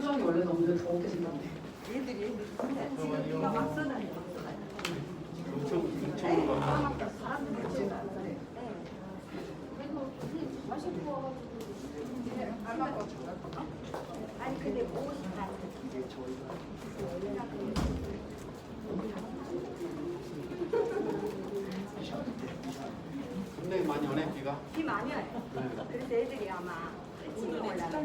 표정이 원래 너무 더럽게 생겼네. 얘들이 네가 막 써다녀. 이쪽으로 가. 아니 근데 보고 싶다. 굉장히 많이 오네 비가. 비 많이 와요. 그래서 애들이 아마 지금 올라가.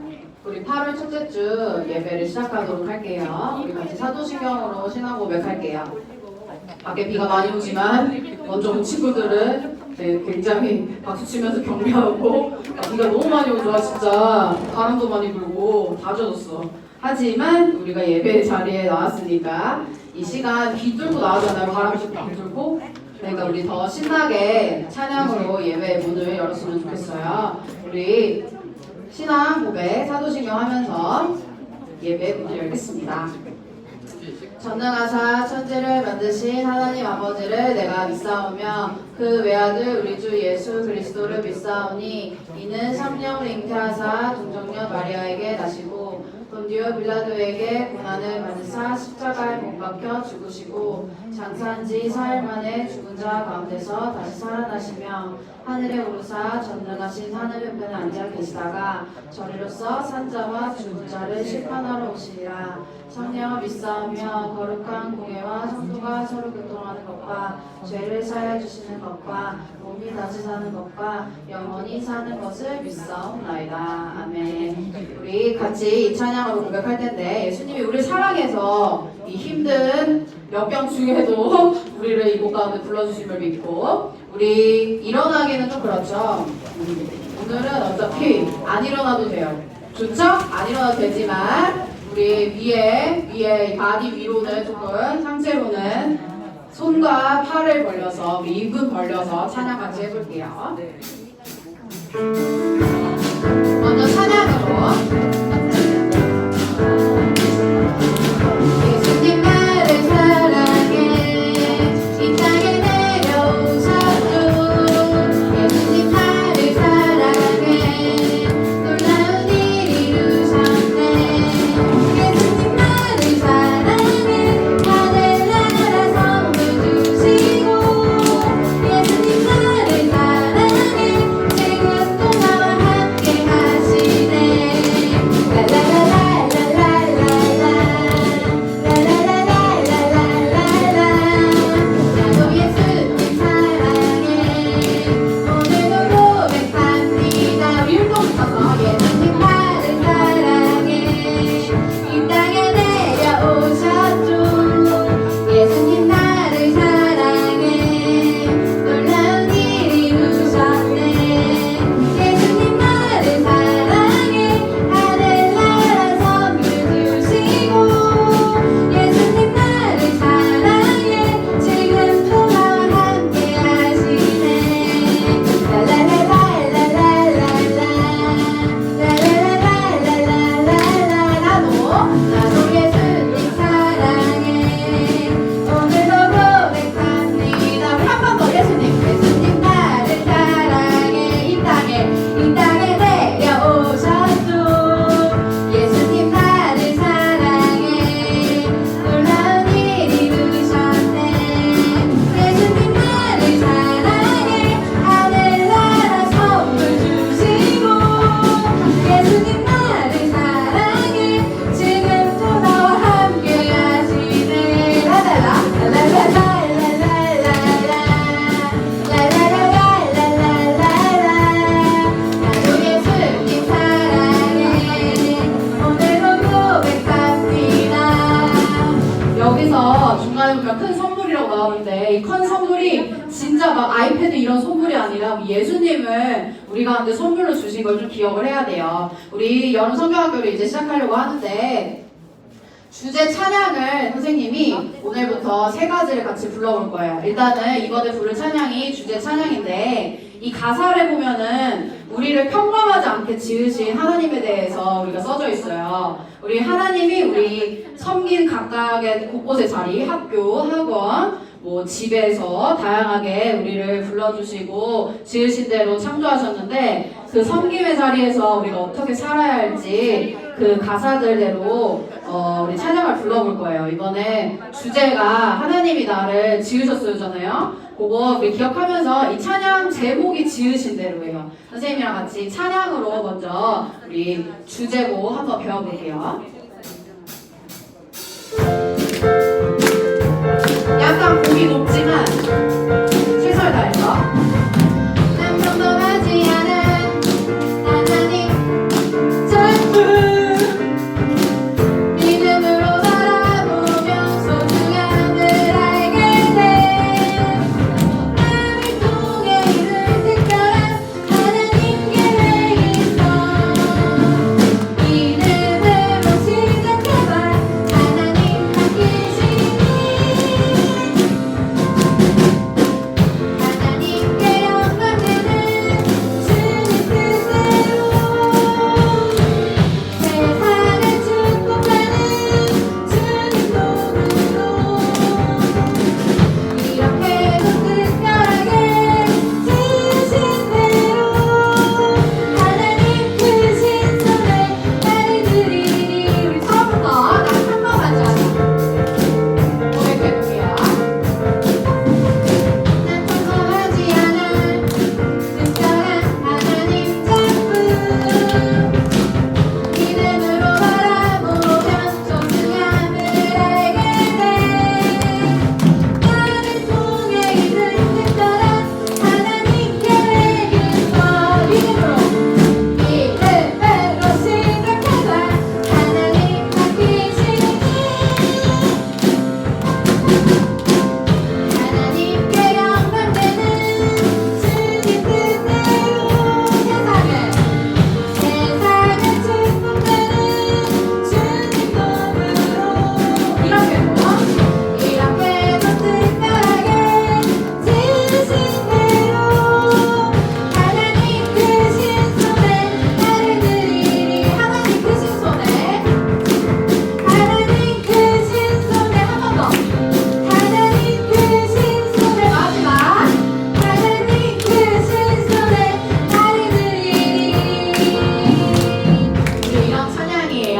우리 8월 첫째 주 예배를 시작하도록 할게요. 우리 같이 사도신경으로 신앙 고백할게요. 밖에 비가 많이 오지만 먼저 온 친구들은 굉장히 박수치면서 격려하고 비가 너무 많이 오죠. 진짜 바람도 많이 불고 다 젖었어. 하지만 우리가 예배 자리에 나왔으니까 이 시간 비 뚫고 나오잖아요. 바람 비 뚫고. 그러니까 우리 더 신나게 찬양으로 예배의 문을 열었으면 좋겠어요. 우리 신앙 고백 사도신경 하면서 예배 문을 열겠습니다. 전능하사 천지를 만드신 하나님 아버지를 내가 믿사오며 그 외아들 우리 주 예수 그리스도를 믿사오니 이는 성령을 잉태하사 동정녀 마리아에게 나시고 본디오 빌라도에게 고난을 받으사 십자가에 못 박혀 죽으시고 장사한 지 4일 만에 죽은 자 가운데서 다시 살아나시며 하늘에 오르사 전능하신 하늘 옆에 앉아 계시다가 저리로서 산자와 죽은 자를 심판하러 오시리라. 성령 믿사오며 거룩한 공예와 성도가 서로 교통하는 것과 죄를 사하여 주시는 것과 몸이 다시 사는 것과 영원히 사는 것을 믿사옵나이다. 아멘. 우리 같이 이 찬양으로 고백할 텐데 예수님이 우리를 사랑해서 이 힘든 역병 중에도 우리를 이곳 가운데 불러주심을 믿고 우리 일어나기는 좀 그렇죠. 오늘은 어차피 안 일어나도 돼요. 좋죠? 안 일어나도 되지만 우리 위에 바디 위로는 조금 상체로는 손과 팔을 벌려서 우리 입은 벌려서 찬양 같이 해볼게요. 먼저 찬양으로 예수님 나를 사랑해 이 땅에 내려오셨죠. 예수님 나를 사랑해 놀라운 일 이루셨네. 예수님 나를 사랑해 하늘 나라 선물 주시고 예수님 나를 사랑해 지금 또 나와 함께 하시네. 라라라라라라라 나도 예수님 사랑해 오늘도 고백합니다. 우리 율동 붙어서 예수님 나를 사랑해 이 땅에 내려오셨죠. 예수님 나를 사랑해 놀라운 일 이루셨네. 예수님 나를 사랑해 하늘 나라 선물 주시고 예수님 나를 사랑해 지금 또 나와 함께 하시네. 라라라라라라라라라라라라라라 나도 예수님 사랑해 오늘도 고백합니다. 우리 한 번 더 예수님 나를 사랑해 이 땅에 내려오셨죠. 예수님 나를 사랑해 놀라운 일 이루셨네. 예수님 나를 사랑해 하늘 나라 선물 주시고 예수님 나를 사랑해 지금 또 나와 함께 하시네. 나도 예수님 사랑해 오늘도 고백합니다. 여기서 중간에 보면 큰 선물이라고 나오는데 이 큰 선물이 진짜 막 아이패드 이런 선물이 아니라 예수님을 우리 가운데 선물로 주신 걸 좀 기억을 해야 돼요. 우리 여름 성경학교를 이제 시작하려고 하는데 주제 찬양을 선생님이 오늘부터 3가지를 같이 불러볼 거예요. 일단은 이번에 부를 찬양이 주제 찬양인데 이 가사를 보면은 우리를 평범하지 않게 지으신 하나님에 대해서 우리가 써져 있어요. 우리 하나님이 우리 섬긴 각각의 곳곳의 자리, 학교, 학원, 뭐 집에서 다양하게 우리를 불러주시고 지으신 대로 창조하셨는데 그 섬김의 자리에서 우리가 어떻게 살아야 할지 그 가사들대로 우리 찬양을 불러볼 거예요. 이번에 주제가 하나님이 나를 지으셨어요잖아요. 그거 우리 기억하면서 이 찬양 제목이 지으신 대로예요. 선생님이랑 같이 찬양으로 먼저 우리 주제곡 한번 배워볼게요. 약간 곡이 높지만 최선을 다해서 난 평범하지 않은 하나님 작품 믿음으로 바라보며 소중함을 알게 돼 나를 통해 이룰 특별한 하나님 계획이 있어 이름으로 시작해봐 하나님 맡기시니 하나님께 영광되는 주님 뜻대로 세상을 축복하는 주님 도움으로 이렇게도 특별하게 지으신 대로 하나님 크신 손에 나를 드리니 우리 처음부터 난 평범하지 않아 고백해볼게요. 난 평범하지 않아 특별한 하나님 작품 믿음으로 바라보면 소중함을 알게 돼 나를 통해 이룰 특별한 하나님 계획이 있어 믿음으로 시작해봐 하나님 맡기시니 하나님께 영광되는 주님 뜻대로 세상을 축복하는 주님 도움으로 이렇게도 특별하게 지으신 대로 하나님 크신 손에 나를 드리니 하나님 크신 손에 한 번 더 하나님 크신 손에 마지막 하나님 크신 손에 나를 드리니 우리 이런 찬양이에요.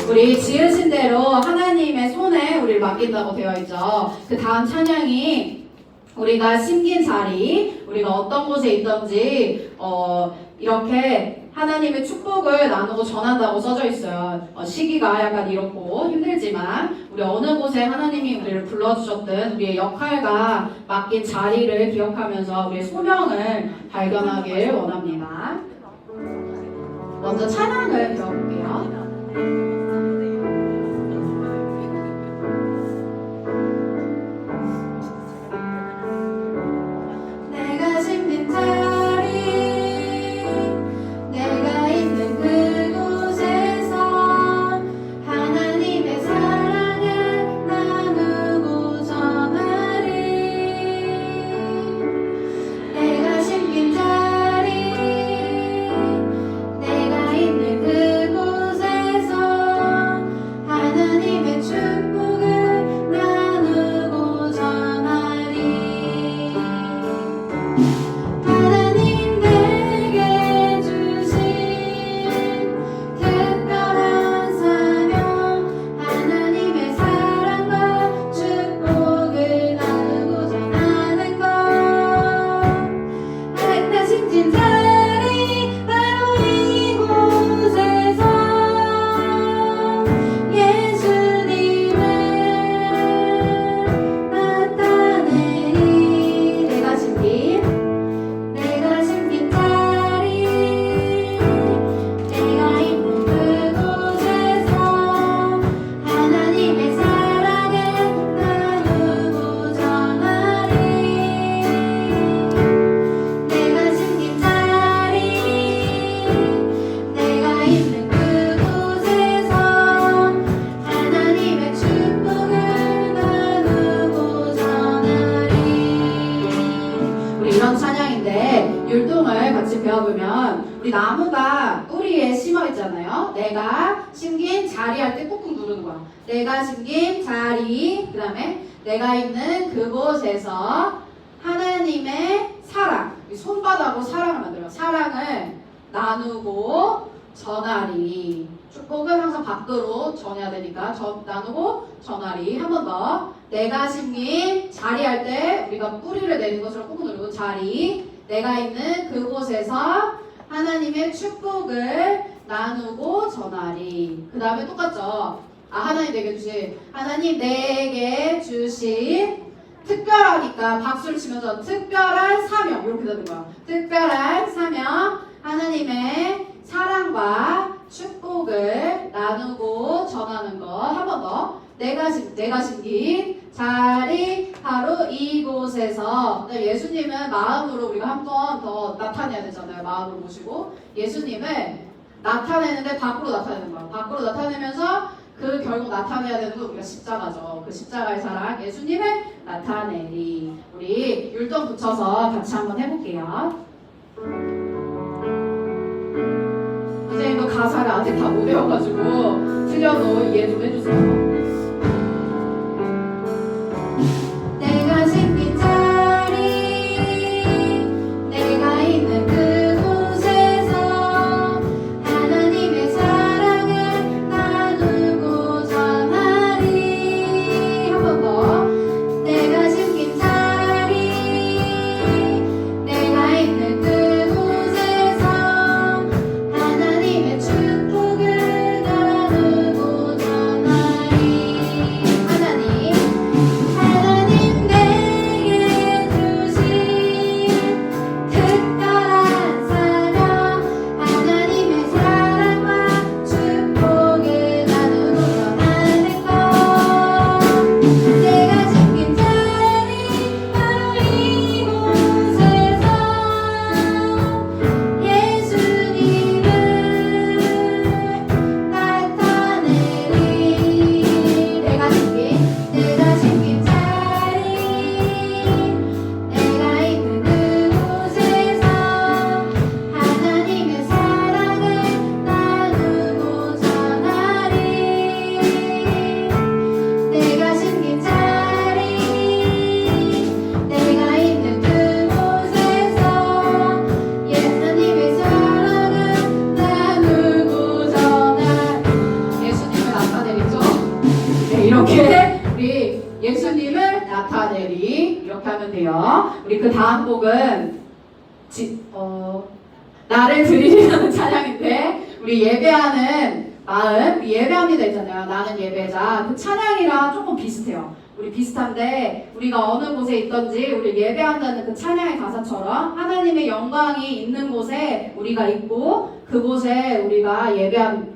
우리 지으신 대로 하나님의 손에 우리를 맡긴다고 되어 있죠. 그 다음 찬양이 우리가 심긴 자리, 우리가 어떤 곳에 있던지 이렇게 하나님의 축복을 나누고 전한다고 써져 있어요. 시기가 약간 이렇고 힘들지만 우리 어느 곳에 하나님이 우리를 불러주셨든 우리의 역할과 맡긴 자리를 기억하면서 우리의 소명을 발견하길 원합니다. 먼저 찬양을 배워볼게요. 내가 심긴 자리 내가 있는 그곳에서 하나님의 사랑을 나누고 전하리 내가 심긴 자리 내가 있는 그곳에서 하나님의 축복을 나누고 전하리 하나님 내게 주신 특별한 사명 하나님의 사랑과 축복을 나누고 전하는 것 나 심진 자리 바로 이곳에서 예수님을 나타내리 내가 심긴 자리 내가 있는 그곳에서 하나님의 사랑을 나누고 전하리 내가 심긴 자리 내가 있는 그곳에서 하나님의 축복을 나누고 전하리 우리 이런 찬양인데 율동을 같이 배워보면 우리 나무가 뿌리에 심어 있잖아요. 내가 심긴 자리 할 때 꾹꾹 누르는 거야. 내가 심긴 자리, 그 다음에 내가 있는 그곳에서 하나님의 사랑, 손바닥으로 사랑을 만들어. 사랑을 나누고 전하리. 축복을 항상 밖으로 전해야 되니까 나누고 전하리. 한 번 더. 내가 심긴 자리 할 때 우리가 뿌리를 내는 것처럼 꾹꾹 누르고 자리. 내가 있는 그곳에서 하나님의 축복을 나누고 전하리. 그 다음에 똑같죠. 하나님 내게 주신, 하나님 내게 주신 특별하니까 박수를 치면서 특별한 사명 이렇게 되는 거야. 특별한 사명, 하나님의 사랑과 축복을 나누고 전하는 것. 한 번 더. 내가 심긴 자리 바로 이곳에서. 예수님은 마음으로 우리가 한 번 더 나타내야 되잖아요. 마음으로 모시고 예수님을 나타내는데 밖으로 나타내는 거야. 밖으로 나타내면서 그 결국 나타내야 되는 건 우리가 십자가죠. 그 십자가의 사랑, 예수님을 나타내리. 우리 율동 붙여서 같이 한번 해볼게요. 선생님 이거 가사를 아직 다 못 외워가지고 틀려도 이해 좀 해주세요. 내가 심긴 자리, 내가 있는 그곳에서 하나님의 사랑을 나누고 전하리. 한 번 더. 내가 심긴 자리, 내가 있는 그곳에서 하나님의 축복을 나누고 전하리. 하나님 내게 주신 특별한 사랑, 하나님의 사랑과 축복을 나누고 전하는 것. 내가 심긴 자리 바로 이곳에서 예수님을 나타내리. 내가 심긴 자리, 내가 있는 그곳에서 하나님의 사랑을 나누고 전하리. 내가 심긴 자리, 내가 있는 그곳에서 예수님의 사랑을 나누고 전하리. 예수님을 나타내리죠. 네, 이렇게 우리 예수님을 나타내리 이렇게 하면 돼요. 우리 그 다음 곡은 나를 드리리라는 찬양인데 우리 예배하는 마음, 우리 예배합니다 있잖아요. 나는 예배자. 그 찬양이랑 조금 비슷해요. 우리 비슷한데 우리가 어느 곳에 있던지 우리 예배한다는 그 찬양의 가사처럼 하나님의 영광이 있는 곳에 우리가 있고 그곳에 우리가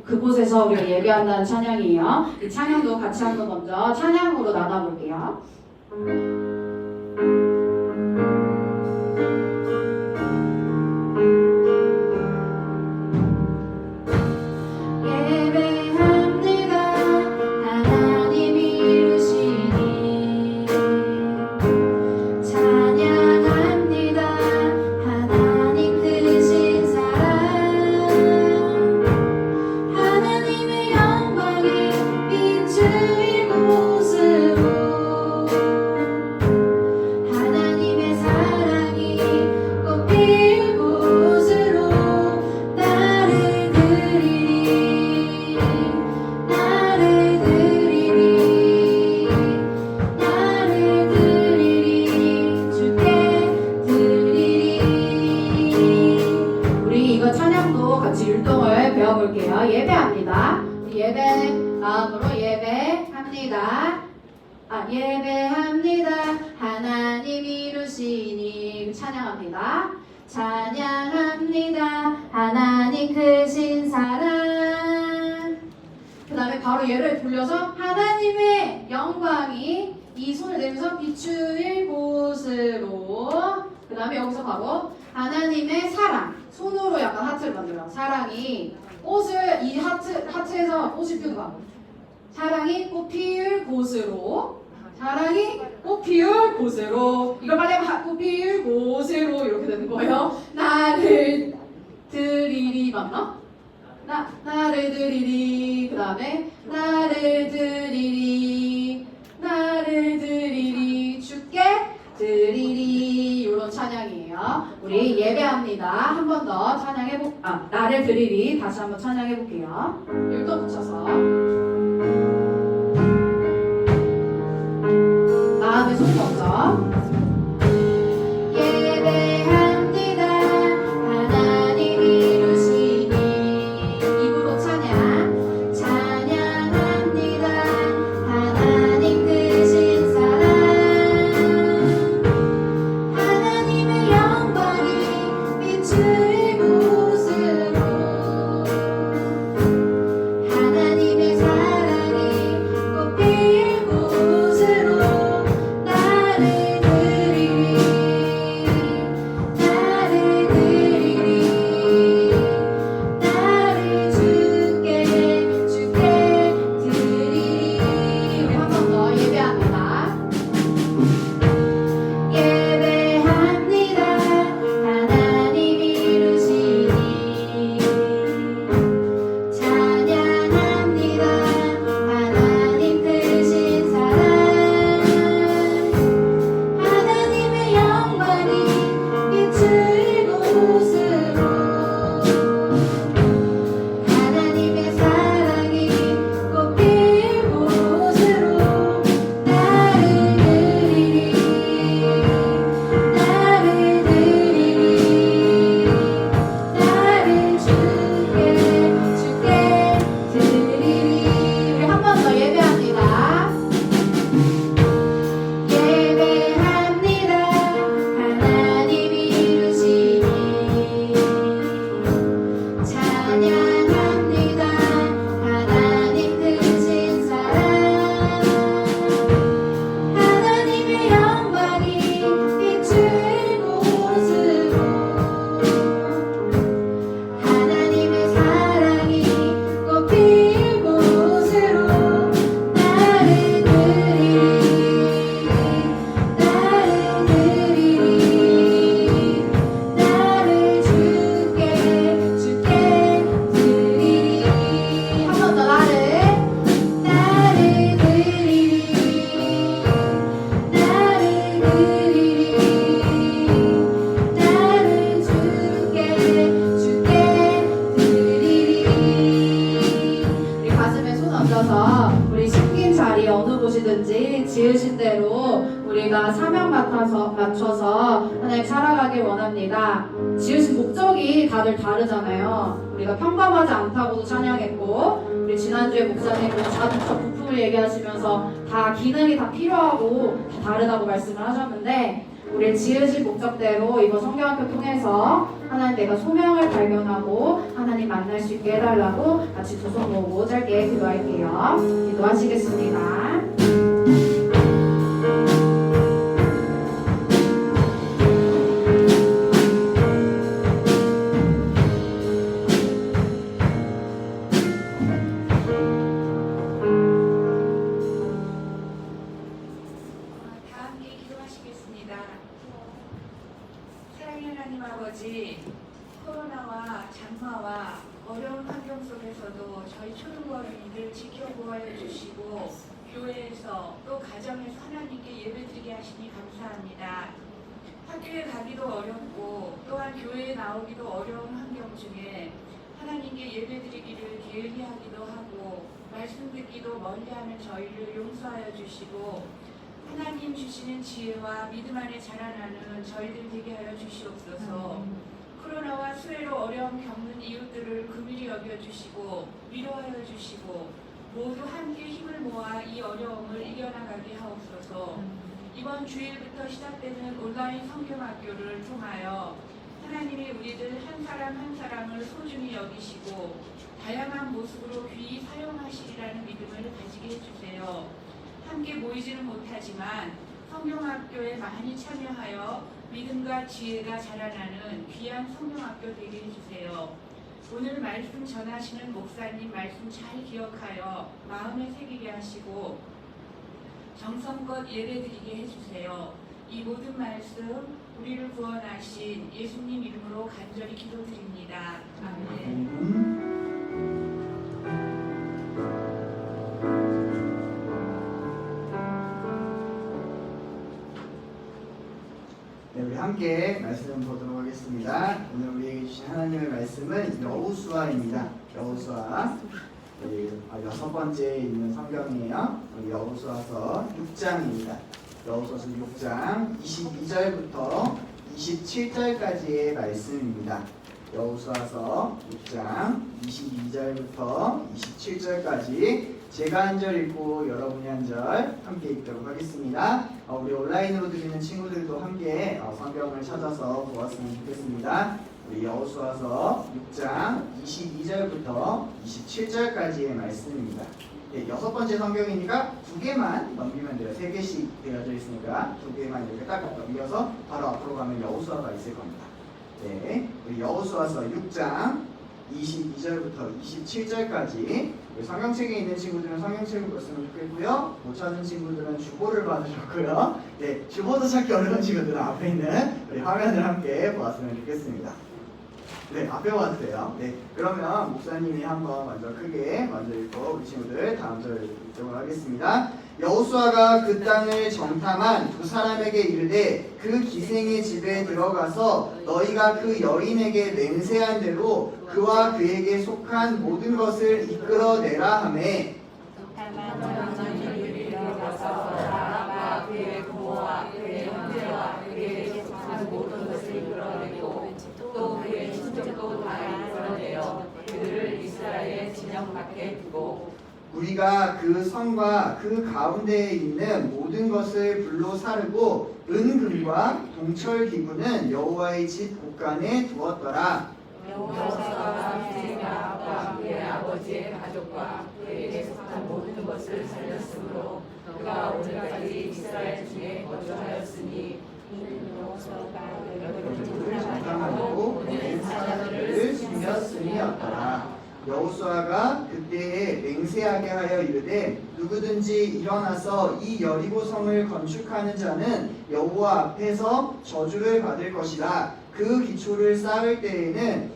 그곳에서 우리가 예배한다는 찬양이에요. 이 찬양도 같이 한번 먼저 찬양으로 나눠볼게요. 예배합니다 하나님 이루시니 찬양합니다 하나님 크신 사랑 하나님의 영광이 비추일 곳으로 하나님의 사랑이 꽃필 곳으로 나를 드리리 나를 드리리 나를 드리리 주께 드리리. 우리 이거 찬양도 같이 율동을 배워볼게요. 예배합니다. 예배 마음으로 예배합니다. 예배합니다 하나님 이루시니 찬양합니다. 찬양합니다 하나님 크신 사랑. 그 다음에 바로 얘를 돌려서 하나님의 영광이 이 손을 내면서 비추일 곳으로. 그 다음에 여기서 바로 하나님의 사랑. 손으로 약간 하트를 만들어. 사랑이 꽃을 이 하트에서 꽃이 피우는 거야. 사랑이 꽃 피울 곳으로. 사랑이 꽃 피울 곳으로. 이걸 빨리 하면 꽃 피울 곳으로 이렇게 되는 거예요. 나를 드리리 맞나? 나를 드리리. 그 다음에 나를 드리리. 나를 드리리. 주께 드리리. 이런 찬양이에요. 우리 예배합니다. 한 번 더 찬양해보. 나를 드리리. 다시 한번 찬양해볼게요. 일도 붙여서. 마음의 손 먼저. 예배합니다. 하나님 이루시니. 입으로 찬양. 찬양합니다. 하나님 크신 사랑. 하나님의 영광이 비출 곳으로. 하나님의 사랑이 꽃필 곳으로. 나를 드리리. 나를 드리리. 나를 주께 드리리. 우리 한 번 더 예배합니다. 예배합니다. 하나님 이루시니. 찬양합니다. 하나님 크신 사랑. 하나님의 영광이 비출 곳으로. 하나님의 사랑이 꽃필 곳으로. 나를 드리리. 나를 드리리. 나를 주께 드리리. 우리 한 번 더 예배합니다. 예배합니다. 하나님 이루시니. 찬양합니다. 하나님 크신 사랑. 하나님의 영광이 비출 곳으로. 하나님의 사랑이 꽃필 곳으로. 나를 드리리. 나를 드리리. 나를 주께 드리리. 한 번 더. 나를 드리리. 나를 드리리. 나를 주께 드리리. 우리 가슴에 손 얹어서 우리 심긴 자리 어느 곳이든지 지으신 대로 우리가 사명 맞춰서 하나님 살아가길 원합니다. 지으신 목적이 다들 다르잖아요. 우리가 평범하지 않다고도 찬양했고, 우리 지난주에 목사님은 자동차 부품을 얘기하시면서 다 기능이 다 필요하고 다 다르다고 말씀을 하셨는데, 우리 지으신 목적대로 이번 성경학교 통해서 하나님 내가 소명을 발견하고 하나님 만날 수 있게 해달라고 같이 두 손 모으고 짧게 기도할게요. 기도하시겠습니다. 다 함께 기도하시겠습니다. 사랑의 하나님 아버지, 코로나와 장마와 어려운 환경 속에서도 저희 초등어린이들 지켜보아해 주시고 교회에서 또 가정에서 하나님께 예배드리게 하시니 감사합니다. 학교에 가기도 어렵고 또한 교회에 나오기도 어려운 환경 중에 하나님께 예배드리기를 게을리 하기도 하고 말씀 듣기도 멀리하는 저희를 용서하여 주시고 하나님 주시는 지혜와 믿음 안에 자라나는 저희들 되게 하여 주시옵소서. 코로나와 수해로 어려움 겪는 이웃들을 긍휼히 여겨주시고 위로하여 주시고 모두 함께 힘을 모아 이 어려움을 이겨나가게 하옵소서. 이번 주일부터 시작되는 온라인 성경학교를 통하여 하나님이 우리들 한 사람 한 사람을 소중히 여기시고 다양한 모습으로 귀히 사용하시리라는 믿음을 가지게 해주세요. 함께 모이지는 못하지만 성경학교에 많이 참여하여 믿음과 지혜가 자라나는 귀한 성경학교 되게 해주세요. 오늘 말씀 전하시는 목사님 말씀 잘 기억하여 마음에 새기게 하시고 정성껏 예배드리게 해주세요. 이 모든 말씀 우리를 구원하신 예수님 이름으로 간절히 기도드립니다. 아멘. 함께 말씀 보도록 하겠습니다. 오늘 우리에게 주신 하나님의 말씀은 여호수아입니다. 여호수아 6번째에 있는 성경이에요. 여호수아서 6장입니다. 여호수아서 6장 22절부터 27절까지의 말씀입니다. 여호수아서 6장 22절부터 27절까지 제가 한 절 읽고 여러분이 한 절 함께 읽도록 하겠습니다. 우리 온라인으로 들리는 친구들도 함께 성경을 찾아서 보았으면 좋겠습니다. 우리 여호수아서 6장 22절부터 27절까지의 말씀입니다. 네, 6번째 성경이니까 2개만 넘기면 돼요. 3개씩 되어져 있으니까 2개만 이렇게 딱 넘겨서 바로 앞으로 가면 여호수아가 있을 겁니다. 네, 우리 여호수아서 6장 22절부터 27절까지 성경책에 있는 친구들은 성경책을 보셨으면 좋겠고요. 못 찾은 친구들은 주보를 받으셨고요. 네, 주보도 찾기 어려운 친구들은 앞에 있는 우리 화면을 함께 보았으면 좋겠습니다. 네, 앞에 와주세요. 네, 그러면 목사님이 한번 먼저 크게 먼저 읽고 우리 친구들 다음 절 읽도록 하겠습니다. 여호수아가 그 땅을 정탐한 두 사람에게 이르되 그 기생의 집에 들어가서 너희가 그 여인에게 맹세한 대로 그와 그에게 속한 모든 것을 이끌어내라 하매 들어가서 나아가 그의 부모와 그의 형제와 그에게 속한 모든 것을 이끌어내고 또 그의 친족도 다 이끌어내어 그들을 이스라엘 진영 밖에 두고 우리가 그 성과 그 가운데에 있는 모든 것을 불로 사르고 은금과 동철 기구는 여호와의 집 곳간에 두었더라. 여호수아가 그의 아버지와 그의 아버지의 가족과 그에게 속한 모든 것을 살렸으므로 그가 오늘까지 이스라엘 중에 거주하였으니 그들을 정탐하고 보낸 사자들을 숨겼음이었더라. 여호수아가 그때에 맹세하게 하여 이르되 누구든지 일어나서 이 여리고 성을 건축하는 자는 여호와 앞에서 저주를 받을 것이라. 그 기초를 쌓을 때에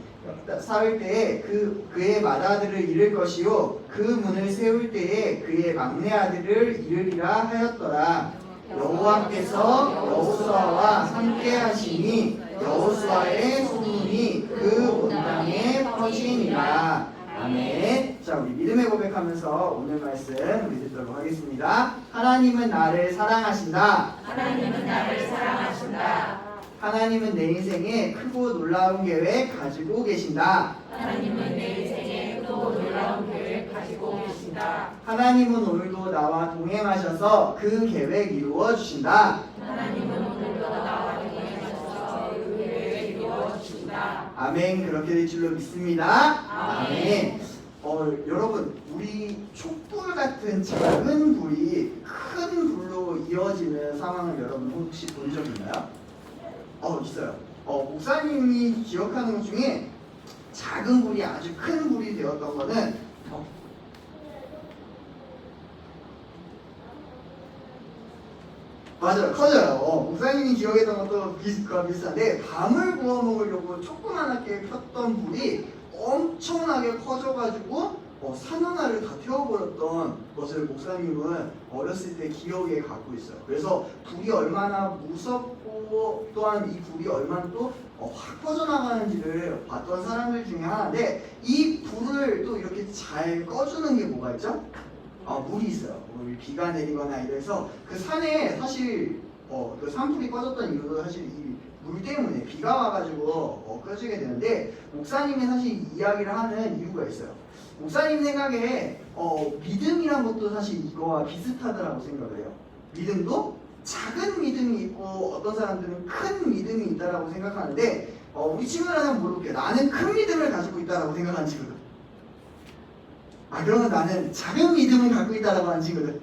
그의 맏아들을 잃을 것이요 그 문을 세울 때에 그의 막내 아들을 잃으리라 하였더라. 여호와께서 여호수아와 함께 하시니 여호수아의 소문이 그 온 땅에 퍼지니라. 아멘. 자, 우리 믿음의 고백하면서 오늘 말씀 우리 듣도록 하겠습니다. 하나님은 나를 사랑하신다. 하나님은 나를 사랑하신다. 하나님은 내 인생에 크고 놀라운 계획 가지고 계신다. 하나님은 내 인생에 크고 놀라운 계획 가지고 계신다. 하나님은 오늘도 나와 동행하셔서 그 계획 이루어 주신다. 하나님은 오늘도 나와 동행하셔서 그 계획 이루어 주신다. 아멘. 그렇게 될 줄로 믿습니다. 아멘. 여러분, 우리 촛불 같은 작은 불이 큰 불로 이어지는 상황을 여러분 혹시 본 적 있나요? 있어요. 목사님이 기억하는 것 중에 작은 불이 아주 큰 불이 되었던 거는 맞아요. 커져요. 목사님이 기억했던 것도 비슷한데 밤을 구워 먹으려고 조그만하게 폈던 불이 엄청나게 커져가지고 산 하나를 다 태워버렸던 것을 목사님은 어렸을 때 기억에 갖고 있어요. 그래서 불이 얼마나 무섭고 또한 이 불이 얼마나 또 확 퍼져나가는지를 봤던 사람들 중에 하나인데 이 불을 또 이렇게 잘 꺼주는 게 뭐가 있죠? 물이 있어요. 비가 내리거나 이래서 그 산에 사실 그 산불이 꺼졌던 이유도 사실 이 물 때문에 비가 와가지고 꺼지게 되는데 목사님이 사실 이야기를 하는 이유가 있어요. 목사님 생각에 믿음이란 것도 사실 이거와 비슷하다라고 생각을 해요. 믿음도 작은 믿음이 있고 어떤 사람들은 큰 믿음이 있다라고 생각하는데 우리 친구들한테 한번 물어볼게요. 나는 큰 믿음을 가지고 있다라고 생각하는 친구들. 그러면 나는 작은 믿음을 갖고 있다라고 하는 친구들.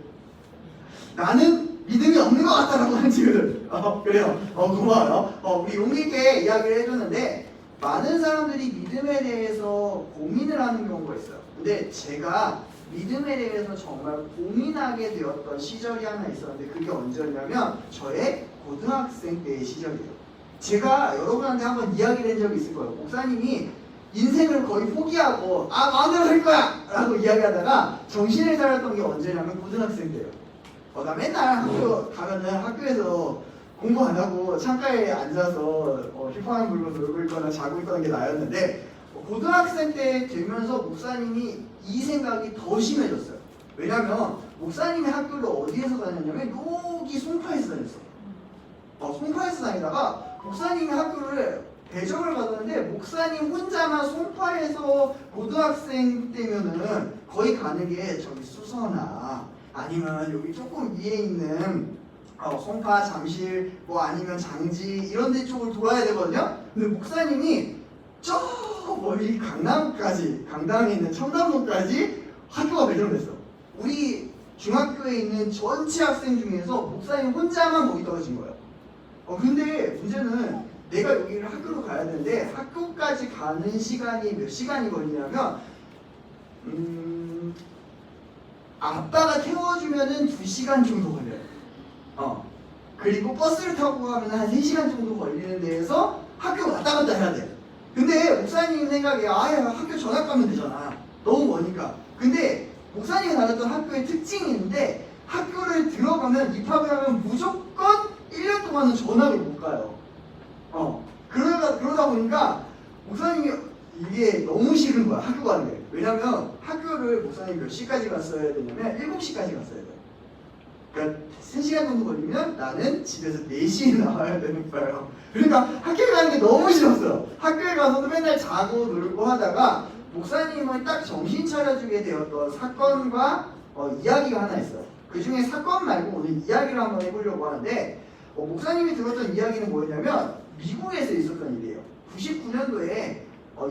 나는 믿음이 없는 것 같다라고 하는 친구들. 그래요. 고마워요. 우리 용기 있게 이야기를 해줬는데 많은 사람들이 믿음에 대해서 고민을 하는 경우가 있어요. 근데 제가 믿음에 대해서 정말 고민하게 되었던 시절이 하나 있었는데 그게 언제였냐면 저의 고등학생 때의 시절이에요. 제가 여러분한테 한번 이야기를 한 적이 있을 거예요. 목사님이 인생을 거의 포기하고 마음대로 할 거야! 라고 이야기하다가 정신을 차렸던 게 언제냐면 고등학생 때예요. 나 맨날 학교 가면은 학교에서 공부 안 하고 창가에 앉아서 휘파람 불고 놀고 있거나 자고 있던 게 나였는데 고등학생 때 되면서 목사님이 이 생각이 더 심해졌어요. 왜냐면 목사님이 학교를 어디에서 다녔냐면 여기 송파에서 다녔어. 송파에서 다니다가 목사님이 학교를 배정을 받았는데 목사님 혼자만 송파에서 고등학생 때면은 거의 가는 게 저기 수서나 아니면 여기 조금 위에 있는 송파, 잠실, 뭐 아니면 장지 이런 데 쪽을 돌아야 되거든요. 근데 목사님이 저 멀리 강남에 있는 청담동까지 학교가 배정됐어. 우리 중학교에 있는 전체 학생 중에서 목사님 혼자만 거기 떨어진 거예요. 근데 문제는 내가 여기를 학교로 가야 되는데 학교까지 가는 시간이 몇 시간이 걸리냐면 아빠가 태워주면은 2시간 정도 걸려요. 그리고 버스를 타고 가면 한 3시간 정도 걸리는 데에서 학교 왔다 갔다 해야 돼. 근데 목사님 생각에 학교 전학 가면 되잖아. 너무 머니까. 근데 목사님이 다녔던 학교의 특징이 있는데 학교를 들어가면 입학을 하면 무조건 1년 동안은 전학을 못 가요. 그러다 보니까 목사님이 이게 너무 싫은 거야, 학교 가는 게. 왜냐면 학교를 목사님이 몇 시까지 갔어야 되냐면 7시까지 갔어야 돼. 그러니까 3시간 정도 걸리면 나는 집에서 4시에 나와야 되는 거예요. 그러니까 학교에 가는 게 너무 싫었어요. 학교에 가서도 맨날 자고 놀고 하다가 목사님은 딱 정신 차려주게 되었던 사건과 이야기가 하나 있어요. 그 중에 사건 말고 오늘 이야기를 한번 해보려고 하는데 목사님이 들었던 이야기는 뭐였냐면 미국에서 있었던 일이에요. 99년도에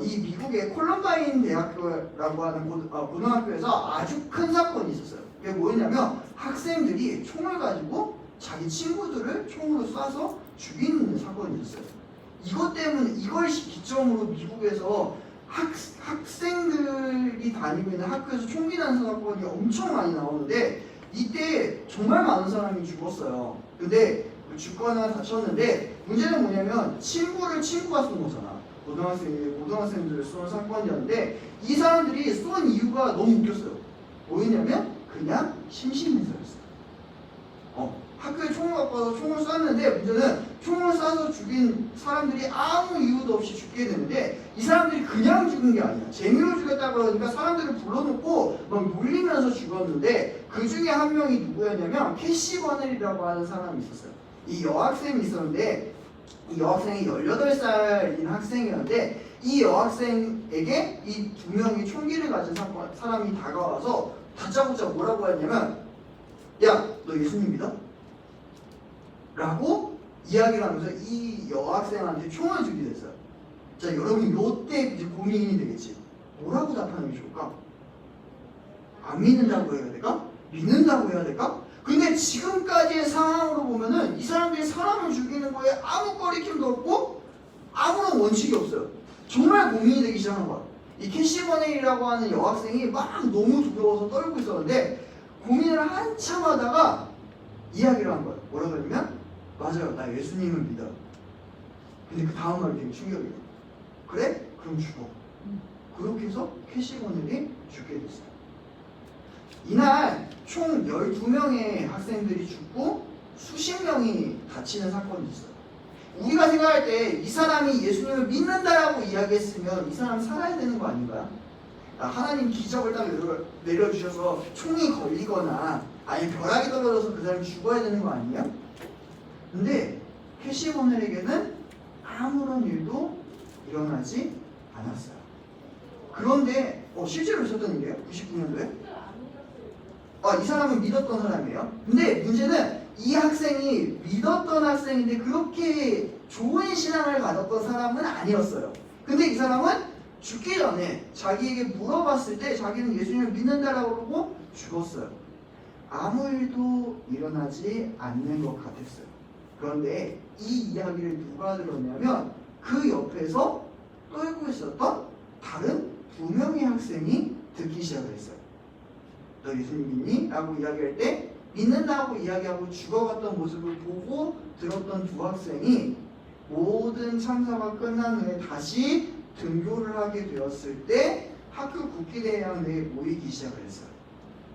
이 미국의 콜럼바인 대학교라고 하는 고등학교에서 아주 큰 사건이 있었어요. 그게 뭐였냐면 학생들이 총을 가지고 자기 친구들을 총으로 쏴서 죽이는 사건이 있었어요. 이것 때문에 이걸 기점으로 미국에서 학생들이 다니고 있는 학교에서 총기 난사 사건이 엄청 많이 나오는데 이때 정말 많은 사람이 죽었어요. 근데 죽거나 다쳤는데 문제는 뭐냐면 친구가 쏜 거잖아. 고등학생들을 쏜 사건이었는데 이 사람들이 쏜 이유가 너무 웃겼어요. 뭐였냐면 그냥 심신미사였어요. 학교에 총을 갖고 와서 총을 쐈는데 문제는 총을 쏴서 죽인 사람들이 아무 이유도 없이 죽게 되는데 이 사람들이 그냥 죽은 게 아니야. 재미로 죽였다 그러니까 사람들을 불러놓고 막 놀리면서 죽었는데 그 중에 한 명이 누구였냐면 캐시 버넬이라고 하는 사람이 있었어요. 이 여학생이 있었는데 이 여학생이 18살인 학생이었는데 이 여학생에게 이 2명이 총기를 가진 사람이 다가와서 다짜고짜 뭐라고 했냐면 야, 너 예수님 믿어? 라고 이야기를 하면서 이 여학생한테 총을 주게 됐어요. 자, 여러분 이때 이제 고민이 되겠지. 뭐라고 답하는 게 좋을까? 안 믿는다고 해야 될까? 믿는다고 해야 될까? 근데 지금까지의 상황으로 보면은 이 사람들이 사람을 죽이는 거에 아무 거리낌도 없고 아무런 원칙이 없어요. 정말 고민이 되기 시작한 거야. 이 캐시 버넬이라고 하는 여학생이 막 너무 두려워서 떨고 있었는데 고민을 한참 하다가 이야기를 한 거예요. 뭐라고 했냐면 맞아요, 나 예수님을 믿어. 근데 그 다음 말이 되게 충격이에요. 그래? 그럼 죽어. 그렇게 해서 캐시 버넬이 죽게 됐어요. 이날 총 12명의 학생들이 죽고 수십 명이 다치는 사건이 있어요. 우리가 생각할 때 이 사람이 예수님을 믿는다라고 이야기했으면 이 사람 살아야 되는 거 아닌가요? 하나님 기적을 딱 내려주셔서 총이 걸리거나 아니면 벼락이 떨어져서 그 사람이 죽어야 되는 거 아니냐? 근데 캐시 버넬에게는 아무런 일도 일어나지 않았어요. 그런데 실제로 있었던 일이에요. 99년도에. 이 사람은 믿었던 사람이에요. 근데 문제는 이 학생이 믿었던 학생인데 그렇게 좋은 신앙을 가졌던 사람은 아니었어요. 근데 이 사람은 죽기 전에 자기에게 물어봤을 때 자기는 예수님을 믿는다라고 그러고 죽었어요. 아무 일도 일어나지 않는 것 같았어요. 그런데 이 이야기를 누가 들었냐면 그 옆에서 떨고 있었던 다른 2명의 학생이 듣기 시작을 했어요. 너 예수님 믿니? 라고 이야기할 때 믿는다고 이야기하고 죽어갔던 모습을 보고 들었던 2 학생이 모든 참사가 끝난 후에 다시 등교를 하게 되었을 때 학교 국기대회장 내에 모이기 시작을 했어요.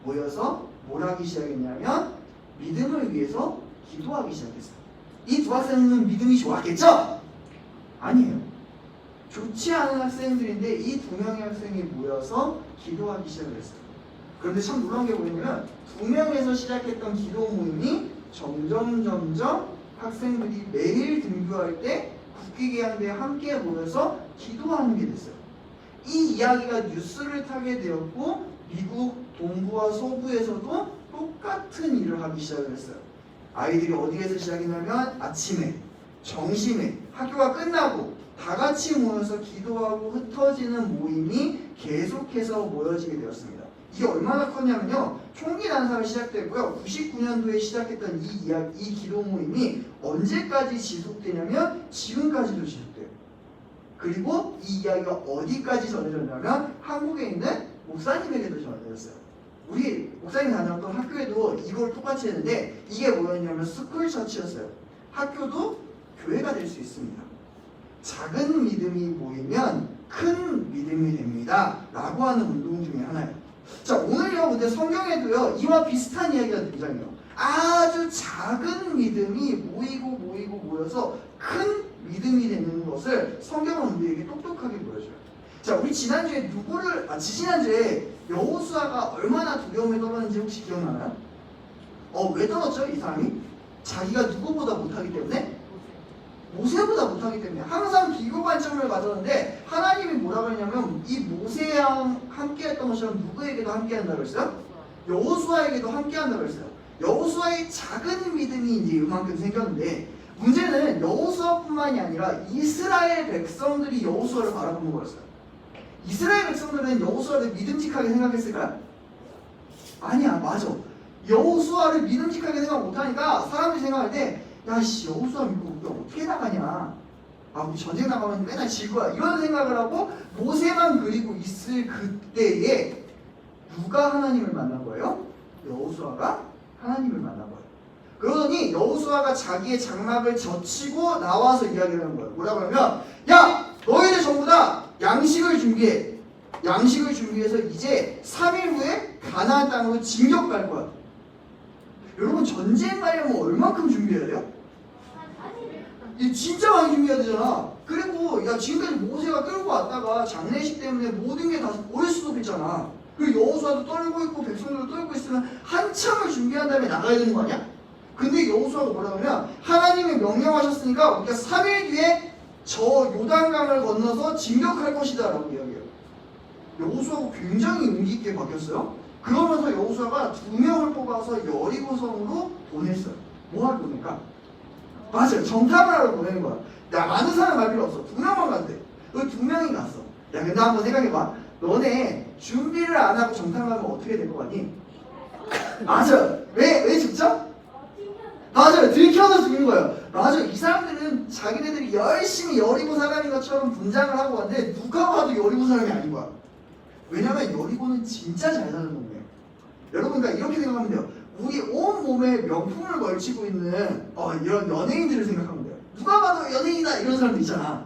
모여서 뭘 하기 시작했냐면 믿음을 위해서 기도하기 시작했어요. 이 두 학생은 믿음이 좋았겠죠? 아니에요. 좋지 않은 학생들인데 이 두 명의 학생이 모여서 기도하기 시작을 했어요. 그런데 참 놀라운 게 뭐냐면 두 명에서 시작했던 기도 모임이 점점 학생들이 매일 등교할 때 국기계양대에 함께 모여서 기도하는 게 됐어요. 이 이야기가 뉴스를 타게 되었고 미국 동부와 서부에서도 똑같은 일을 하기 시작을 했어요. 아이들이 어디에서 시작했냐면 아침에, 점심에, 학교가 끝나고 다 같이 모여서 기도하고 흩어지는 모임이 계속해서 모여지게 되었습니다. 이게 얼마나 컸냐면요. 총기 난사가 시작됐고요. 99년도에 시작했던 이 기도 모임이 언제까지 지속되냐면 지금까지도 지속돼요. 그리고 이 이야기가 어디까지 전해졌냐면 한국에 있는 목사님에게도 전해졌어요. 우리 목사님 다녔던 학교에도 이걸 똑같이 했는데 이게 뭐였냐면 스쿨 처치였어요. 학교도 교회가 될 수 있습니다. 작은 믿음이 모이면 큰 믿음이 됩니다. 라고 하는 운동 중에 하나예요. 자, 오늘요, 근데 성경에도요, 이와 비슷한 이야기가 등장해요. 아주 작은 믿음이 모여서 큰 믿음이 되는 것을 성경은 우리에게 똑똑하게 보여줘요. 자, 우리 지난주에 지난주에 여호수아가 얼마나 두려움에 떨었는지 혹시 기억나나요? 왜 떨었죠, 이 사람이? 자기가 누구보다 못하기 때문에? 모세보다 못하기 때문에 항상 비교 관점을 가졌는데 하나님이 뭐라고 했냐면 이 모세랑 함께 했던 것처럼 누구에게도 함께 한다고 했어요? 여호수아에게도 함께 한다고 했어요. 여호수아의 작은 믿음이 이제 이만큼 생겼는데 문제는 여호수아뿐만이 아니라 이스라엘 백성들이 여호수아를 바라보는 거였어요. 이스라엘 백성들은 여호수아를 믿음직하게 생각했을까요? 아니야, 맞아. 여호수아를 믿음직하게 생각 못하니까 사람들이 생각할 때 야씨 여호수아 믿고 우리가 어떻게 나가냐, 우리 전쟁 나가면 맨날 질 거야, 이런 생각을 하고 모세만 그리고 있을 그때에 누가 하나님을 만난 거예요? 여호수아가 하나님을 만난 거예요. 그러더니 여호수아가 자기의 장막을 젖히고 나와서 이야기를 하는 거예요. 뭐라고 하면 야 너희들 전부 다 양식을 준비해. 양식을 준비해서 이제 3일 후에 가나안 땅으로 진격 갈 거야. 여러분 전쟁 가려면 얼만큼 준비해야 돼요? 진짜 많이 준비해야 되잖아. 그리고 야 지금까지 모세가 끌고 왔다가 장례식 때문에 모든 게 다 오일 수도 있잖아. 그리고 여호수아도 떨고 있고 백성들도 떨고 있으면 한참을 준비한 다음에 나가야 되는 거 아니야? 근데 여호수아가 뭐라고 하면 하나님이 명령하셨으니까 우리가 3일 뒤에 저 요단강을 건너서 진격할 것이다 라고 이야기해요. 여호수아가 굉장히 용기 있게 바뀌었어요. 그러면서 여호수아가 2명을 뽑아서 여리고성으로 보냈어요. 뭐 할 겁니까? 맞아요. 정탐을 하러 보내는 거야. 야, 많은 사람 갈 필요 없어. 2명만 간대. 그 2명이 갔어. 야, 근데 한번 생각해봐. 너네 준비를 안 하고 정탐하면 어떻게 될 것 같니? 맞아요. 왜 죽죠? 맞아요. 들켜서 죽는 거예요. 맞아요. 이 사람들은 자기네들이 열심히 여리고 사람인 것처럼 분장을 하고 왔는데 누가 봐도 여리고 사람이 아닌 거야. 왜냐면 여리고는 진짜 잘 사는 동네예요. 여러분, 그러니까 이렇게 생각하면 돼요. 우리 온 몸에 명품을 걸치고 있는 이런 연예인들을 생각하면 돼요. 누가 봐도 연예인이다 이런 사람들 있잖아.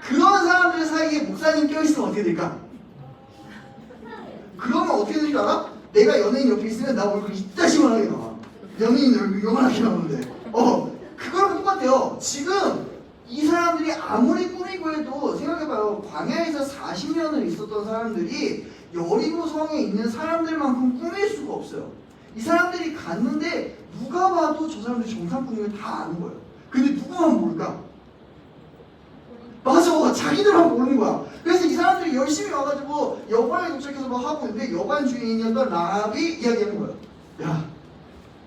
그런 사람들 사이에 목사님 껴있으면 어떻게 될까? 그러면 어떻게 되는 줄 알아? 내가 연예인 옆에 있으면 나 얼굴 이따시만하게 나와. 연예인 얼굴 요만하게 나오는데 그거랑 똑같아요. 지금 이 사람들이 아무리 꾸미고 해도 생각해봐요. 광야에서 40년을 있었던 사람들이 여리고 성에 있는 사람들만큼 꾸밀 수가 없어요. 이 사람들이 갔는데 누가 봐도 저 사람들이 정상뿐임을 다 아는 거예요. 근데 누구만 모를까? 맞아, 자기들만 모르는 거야. 그래서 이 사람들이 열심히 와가지고 여관에 도착해서 막 하고 있는데 여관 주인이었던 라합이 이야기하는 거예요. 야,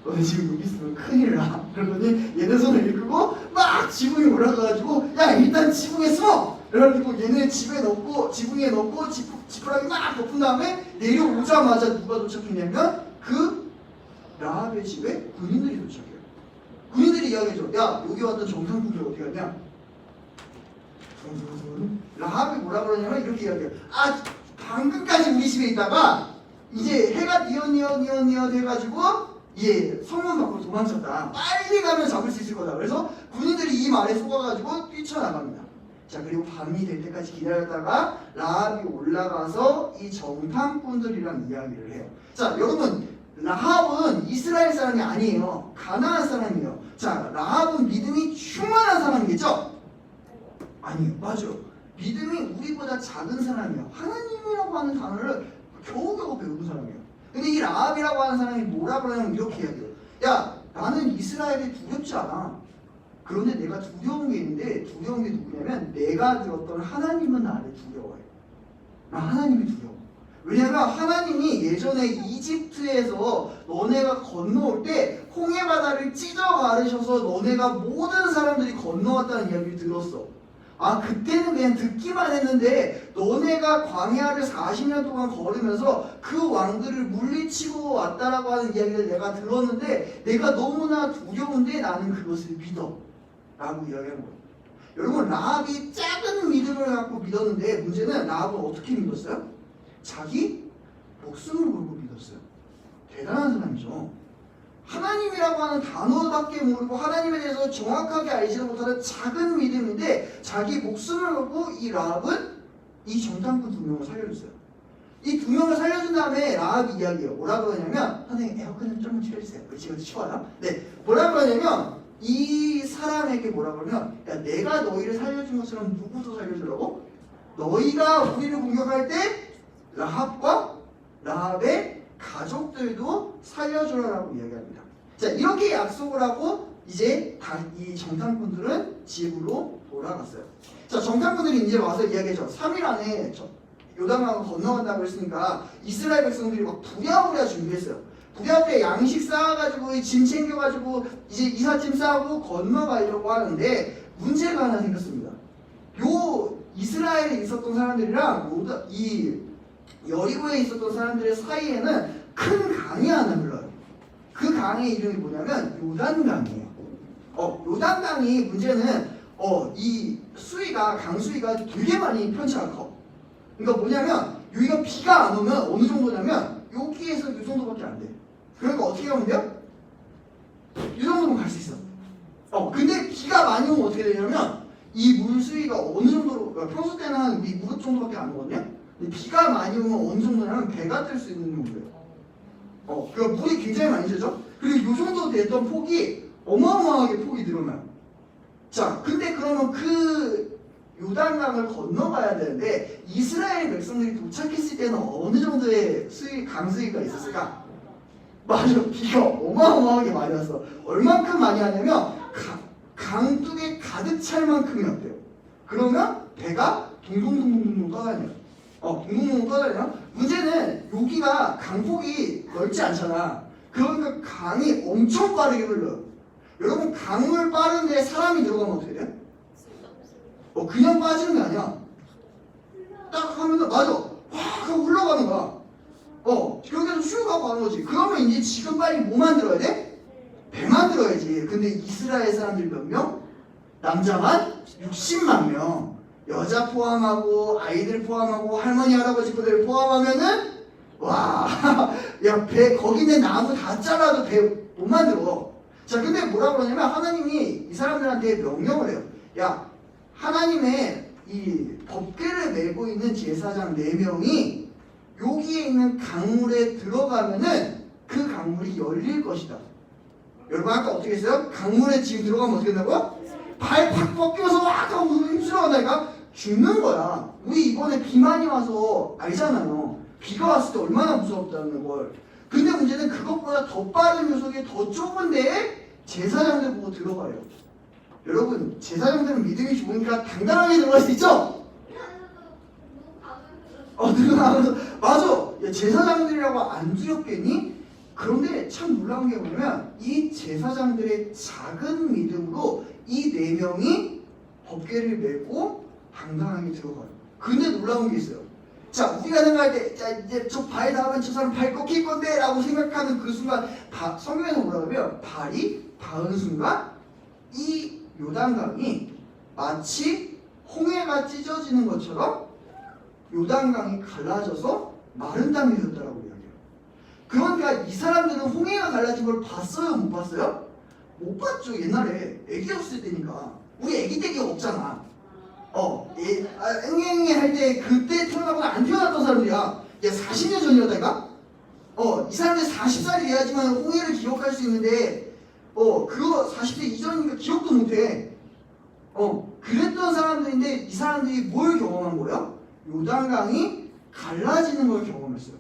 너네 지금 여기 있으면 큰일 나. 그러더니 얘네 손을 이끌고 막 지붕에 올라가가지고 야 일단 지붕에 숨어. 그래가지고 얘네 지붕에 넣고 지푸라기 막 덮은 다음에 내려오자마자 누가 도착했냐면 그 라합의 집에 군인들이 도착해요. 군인들이 이야기해줘. 야 여기 왔던 정상분들 어떻게 하냐? 라합이 뭐라 그러냐면 이렇게 이야기해요. 방금까지 우리 집에 있다가 이제 해가 뉘엿 해가지고 성문 밖으로 도망쳤다. 빨리 가면 잡을 수 있을 거다. 그래서 군인들이 이 말에 속아가지고 뛰쳐나갑니다. 자, 그리고 밤이 될 때까지 기다렸다가 라합이 올라가서 이 정탐꾼들이랑 이야기를 해요. 자, 여러분 라합은 이스라엘 사람이 아니에요. 가나안 사람이에요. 자, 라합은 믿음이 충만한 사람이겠죠? 아니요, 맞아요. 믿음이 우리보다 작은 사람이에요. 하나님이라고 하는 단어를 겨우겨우 배우는 사람이에요. 근데 이 라합이라고 하는 사람이 뭐라 그러냐면 이렇게 이야기해요. 야, 나는 이스라엘이 두렵지 않아. 그런데 내가 두려운 게 있는데, 두려운 게 누구냐면 내가 들었던 하나님은 나를 두려워해. 나 하나님이 두려워. 왜냐면 하나님이 예전에 이집트에서 너네가 건너올 때 홍해바다를 찢어 가르셔서 너네가 모든 사람들이 건너왔다는 이야기를 들었어. 아, 그때는 그냥 듣기만 했는데 너네가 광야를 40년 동안 걸으면서 그 왕들을 물리치고 왔다라고 하는 이야기를 내가 들었는데 내가 너무나 두려운데 나는 그것을 믿어 라고 이야기한 거예요. 여러분, 라합이 작은 믿음을 갖고 믿었는데 문제는 라합은 어떻게 믿었어요? 자기 목숨을 걸고 믿었어요. 대단한 사람이죠. 하나님이라고 하는 단어밖에 모르고 하나님에 대해서 정확하게 알지도 못하는 작은 믿음인데 자기 목숨을 걸고 이 라합은 이 정탐꾼 2명을 살려줬어요. 이 2명을 살려준 다음에 라합이 이야기해요. 뭐라 그러냐면, 선생님 에어컨 좀 틀어주세요. 지금 추워요. 네, 뭐라 그러냐면 이 사람에게 뭐라 그러면, 야, 내가 너희를 살려준 것처럼 누구도 살려주라고? 너희가 우리를 공격할 때 라합과 라합의 가족들도 살려주라라고 이야기합니다. 자, 이렇게 약속을 하고 이제 이 정탐꾼들은 집으로 돌아갔어요. 자, 정탐꾼들이 이제 와서 이야기하죠. 3일 안에 요단강을 건너간다고 했으니까 이스라엘 백성들이 막 부랴부랴 준비했어요. 부랴부랴 양식 쌓아가지고 짐 챙겨가지고 이제 이삿짐 싸고 건너가려고 하는데 문제가 하나 생겼습니다. 요 이스라엘에 있었던 사람들이랑 이 여리고에 있었던 사람들의 사이에는 큰 강이 하나 흘러요. 그 강의 이름이 뭐냐면 요단강이에요. 요단강이 문제는 이 수위가 강수위가 되게 많이 편차가 커. 그러니까 뭐냐면 여기가 비가 안 오면 어느 정도냐면 여기에서 이 정도밖에 안 돼. 그러니까 어떻게 하면 돼요? 이 정도면 갈 수 있어. 근데 비가 많이 오면 어떻게 되냐면 이 물 수위가 어느 정도로, 평소 때는 한 우리 무릎 정도밖에 안 오거든요. 근데 비가 많이 오면 어느 정도냐면 배가 뜰 수 있는 정도예요. 그러니까 물이 굉장히 많이 새죠. 그리고 이 정도 됐던 폭이 어마어마하게 폭이 늘어나요. 자, 근데 그러면 그 요단강을 건너가야 되는데 이스라엘 백성들이 도착했을 때는 어느 정도의 강수위가 있었을까? 맞아, 비가 어마어마하게 많이 왔어. 얼만큼 많이 하냐면 강둑에 가득 찰 만큼이었대요. 그러면 배가 동동동동동 떠다녀요. 동동동동 떠다녀요. 문제는 여기가 강폭이 넓지 않잖아. 그러니까 강이 엄청 빠르게 흘러요. 여러분, 강물 빠른데 사람이 들어가면 어떻게 돼요? 그냥 빠지는 게 아니야. 딱 하면은 맞아, 확 하고 흘러가는 거야. 여기서 슈 하고 가는 거지. 그러면 이제 지금 빨리 뭐 만들어야 돼? 배 만들어야지. 근데 이스라엘 사람들이 몇 명? 남자만 60만 명. 여자 포함하고 아이들 포함하고 할머니 할아버지들 포함하면은 와, 야, 배 거기 있는 나무 다 잘라도 배 못 만들어. 자, 근데 뭐라 그러냐면 하나님이 이 사람들한테 명령을 해요. 야, 하나님의 이 법궤를 메고 있는 제사장 4명이 여기에 있는 강물에 들어가면은 그 강물이 열릴 것이다. 여러분, 아까 어떻게 했어요? 강물에 지금 들어가면 어떻게 된다고요? 발 팍 벗겨서 막 하고 힘쓰러 간다니까? 죽는 거야. 우리 이번에 비 많이 와서 알잖아요. 비가 왔을 때 얼마나 무섭다는 걸. 근데 문제는 그것보다 더 빠른 녀석이 더 좁은 데에 제사장들 보고 들어가요. 여러분, 제사장들은 믿음이 좋으니까 당당하게 들어갈 수 있죠? 들어가면서 맞아. 야, 제사장들이라고 안 두렵겠니? 그런데 참 놀라운 게 뭐냐면 이 제사장들의 작은 믿음으로 이 4명이 법궤를 메고 당당하게 들어가요. 근데 놀라운 게 있어요. 자, 우리가 생각할 때, 자, 이제 저 발 닿으면 저 사람 발 꺾일 건데 라고 생각하는 그 순간 성경에서 뭐라고 하면 발이 닿은 순간 이 요단강이 마치 홍해가 찢어지는 것처럼 요단강이 갈라져서 마른 땅이 되었다라고 이야기해요. 그러니까 이 사람들은 홍해가 갈라진 걸 봤어요? 못 봤어요? 못 봤죠. 옛날에 애기였을 때니까. 우리 애기 때 기억 없잖아. 앵앵앵 할 때 그때 태어나거나 안 태어났던 사람들이야. 얘 40년 전이었다니까? 이 사람들 40살이 돼야지만 홍해를 기억할 수 있는데 그거 40세 이전이니까 기억도 못해. 그랬던 사람들인데 이 사람들이 뭘 경험한 거예요? 요단강이 갈라지는 걸 경험했어요.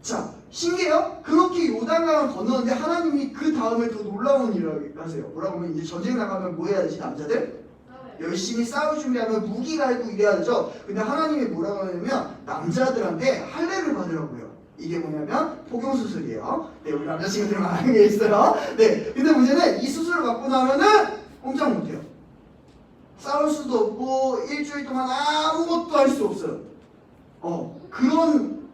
자, 신기해요? 그렇게 요단강을 건너는데 하나님이 그 다음에 더 놀라운 일을 하세요. 뭐라고 하면 이제 전쟁 나가면 뭐 해야 되지? 남자들? 열심히 싸울 준비하면 무기 갈고 이래야 되죠. 근데 하나님이 뭐라고 하냐면 남자들한테 할례를 받으라고요. 이게 뭐냐면 포경수술이에요. 네, 우리 남자친구들은 아는 게 있어요. 네, 근데 문제는 이 수술을 받고 나면은 꼼짝 못해요. 싸울 수도 없고 일주일 동안 아무것도 할 수 없어요.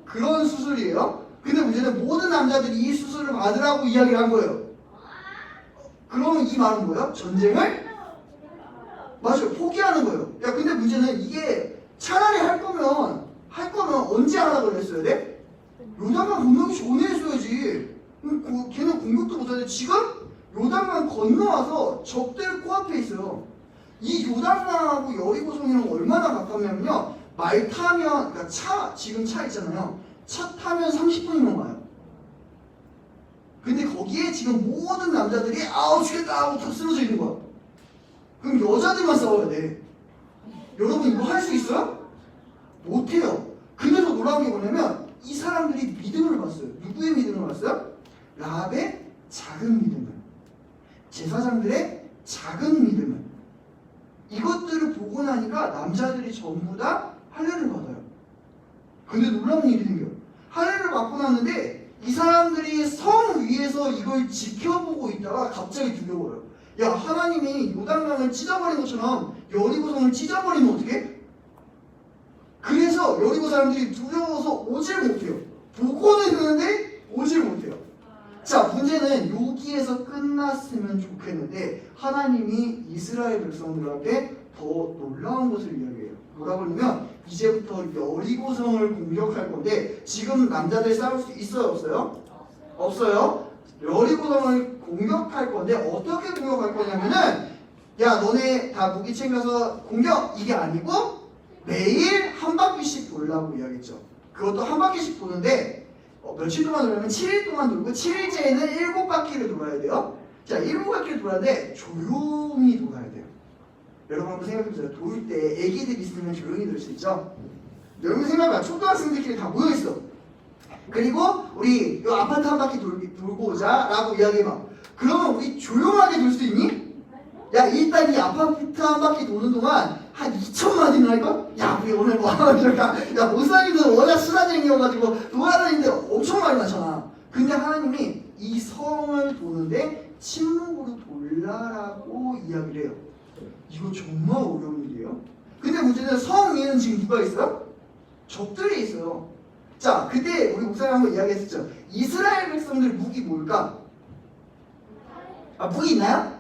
그런 수술이에요. 근데 문제는 모든 남자들이 이 수술을 받으라고 이야기를 한 거예요. 그러면 이 말은 뭐예요? 전쟁을? 맞아요. 포기하는 거예요. 야, 근데 문제는 이게 차라리 할 거면 언제 하라고 그랬어야 돼? 요단강 건너기 전에 했어야지. 걔는 공격도 못하는데 지금 요단강 건너와서 적들 코앞에 있어요. 이 요단강하고 여리고성이랑 얼마나 가깝냐면요. 말 타면, 그러니까 지금 차 있잖아요. 차 타면 30분이면 와요. 근데 거기에 지금 모든 남자들이 아우 죽겠다 하고 다 쓰러져 있는 거야. 그럼 여자들만 싸워야 돼. 여러분 이거 할 수 있어요? 못해요. 근데 더 놀라운 게 뭐냐면 이 사람들이 믿음을 봤어요. 누구의 믿음을 봤어요? 라합의 작은 믿음을, 제사장들의 작은 믿음을. 이것들을 보고 나니까 남자들이 전부 다 할례를 받아요. 근데 놀라운 일이 생겨요. 할례를 받고 났는데 이 사람들이 성 위에서 이걸 지켜보고 있다가 갑자기 두려워요. 야, 하나님이 요단강을 찢어버린 것처럼 여리고성을 찢어버리면 어떡해? 그래서 여리고 사람들이 두려워서 오질 못해요. 보고는 있는데 오질 못해요. 자, 문제는 여기에서 끝났으면 좋겠는데 하나님이 이스라엘 백성들한테 더 놀라운 것을 이야기해요. 뭐라고 하냐면 이제부터 여리고성을 공격할 건데 지금 남자들 싸울 수 있어요? 없어요? 없어요. 여리고성을 공격할 건데 어떻게 공격할 거냐면은 야, 너네 다 무기 챙겨서 공격! 이게 아니고 매일 한 바퀴씩 돌라고 이야기했죠. 그것도 한 바퀴씩 도는데 며칠 동안 돌려면 7일 동안 돌고 7일째에는 7바퀴를 돌아야 돼요. 자, 7바퀴를 돌아야 돼. 조용히 돌아야 돼요. 여러분 한번 생각해보세요. 돌 때 애기들 있으면 조용히 돌 수 있죠? 여러분 생각해봐. 초등학생들끼리 다 모여있어. 그리고 우리 이 아파트 한 바퀴 돌고 오자 라고 이야기해봐. 그러면 우리 조용하게 돌 수 있니? 야, 일단 이 아파트 한 바퀴 도는 동안 한 2천마디는 할걸? 야, 우리 오늘 뭐 하면 될까? 야, 목사님도 워낙 수다쟁이여가지고 돌아다니는데 엄청 많이 나잖아. 근데 하나님이 이 성을 도는데 침묵으로 돌라라고 이야기를 해요. 이거 정말 어려운 일이에요. 근데 문제는 성 위에는 지금 누가 있어요? 적들이 있어요. 자, 그때 우리 목사님 한번 이야기했었죠. 이스라엘 백성들 무기 뭘까? 아, 무기 있나요?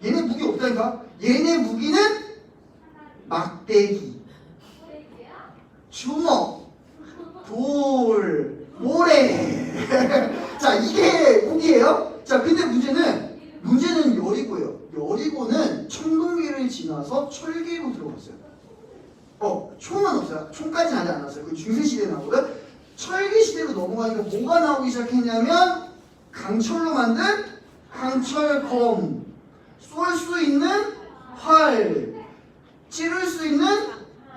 얘네 무기 없다니까? 얘네 무기는 막대기, 주먹, 돌, 모래. 자, 이게 무기예요. 자, 근데 문제는 여리고예요. 여리고는 청동기를 지나서 철기로 들어갔어요. 총은 없어요. 총까지는 아직 안 나왔어요. 그 중세시대에 나오거든. 철기시대로 넘어가니까 뭐가 나오기 시작했냐면 강철로 만든 강철검, 쏠 수 있는 활, 찌를 수 있는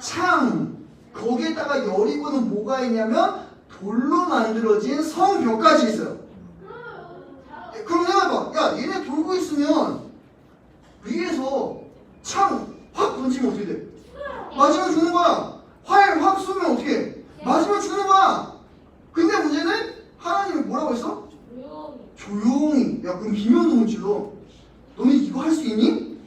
창. 거기에다가 여리고는 뭐가 있냐면 돌로 만들어진 성벽까지 있어요. 그럼 생각해봐. 야, 얘네 돌고 있으면 위에서 창 확 던지면 어떻게 돼? 맞으면 죽는 거야. 활 확 쏘면 어떻게 해? 맞으면 죽는 거야. 근데 문제는 하나님이 뭐라고 했어? 조용히. 야, 그럼 비명도 못 질러. 너네 이거 할 수 있니?